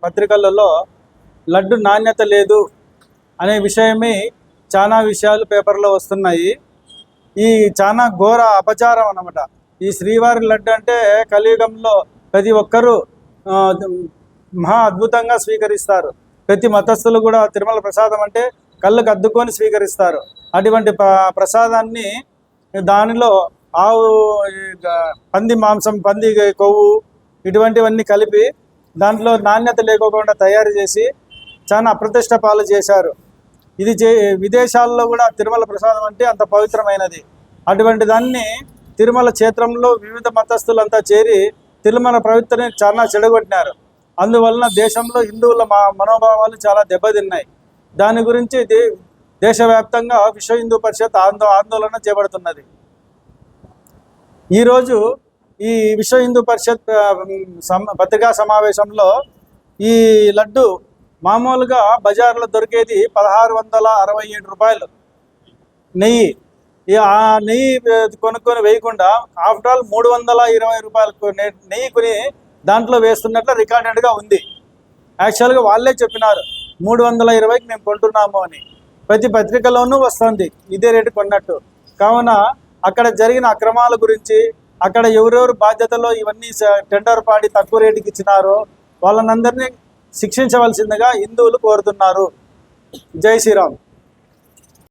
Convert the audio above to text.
పత్రికలలో లడ్డు నాణ్యత లేదు అనే విషయమే చాలా విషయాలు పేపర్లో వస్తున్నాయి. ఈ చాలా ఘోర అపచారం అన్నమాట. ఈ శ్రీవారి లడ్డు అంటే కలియుగంలో ప్రతి ఒక్కరూ మహా అద్భుతంగా స్వీకరిస్తారు. ప్రతి మతస్థులు కూడా తిరుమల ప్రసాదం అంటే కళ్ళకు అద్దుకొని స్వీకరిస్తారు. అటువంటి ప్రసాదాన్ని దానిలో ఆవు పంది మాంసం, పంది కొవ్వు ఇటువంటివన్నీ కలిపి దాంట్లో నాణ్యత లేకోకుండా తయారు చేసి చాలా అప్రతిష్ట పాలు చేశారు. ఇది విదేశాల్లో కూడా తిరుమల ప్రసాదం అంటే అంత పవిత్రమైనది. అటువంటి దాన్ని తిరుమల క్షేత్రంలో వివిధ మతస్థులంతా చేరి తిరుమల పవిత్రని చాలా చెడగొట్టినారు. అందువలన దేశంలో హిందువుల మనోభావాలు చాలా దెబ్బతిన్నాయి. దాని గురించి దేశవ్యాప్తంగా విశ్వ హిందూ పరిషత్ ఆందోళన చేపడుతున్నది. ఈరోజు ఈ విశ్వ హిందూ పరిషత్ పత్రికా సమావేశంలో ఈ లడ్డు మామూలుగా బజార్లో దొరికేది 1667 రూపాయలు నెయ్యి. ఆ నెయ్యి కొనుక్కొని వేయకుండా ఆఫ్టర్ ఆల్ 320 రూపాయలకు నెయ్యి కొని దాంట్లో వేస్తున్నట్లు రికార్డెడ్గా ఉంది. యాక్చువల్గా వాళ్ళే చెప్పినారు 320కి మేము కొంటున్నాము అని. ప్రతి పత్రికలోనూ వస్తుంది ఇదే రేటు కొన్నట్టు. కావున అక్కడ జరిగిన అక్రమాల గురించి, అక్కడ ఎవరెవరు బాధ్యతలో ఇవన్నీ టెండర్ పాడి తక్కువ రేటుకి ఇచ్చినారో వాళ్ళనందరినీ శిక్షించవలసిందిగా హిందువులు కోరుతున్నారు. జై శ్రీరామ్.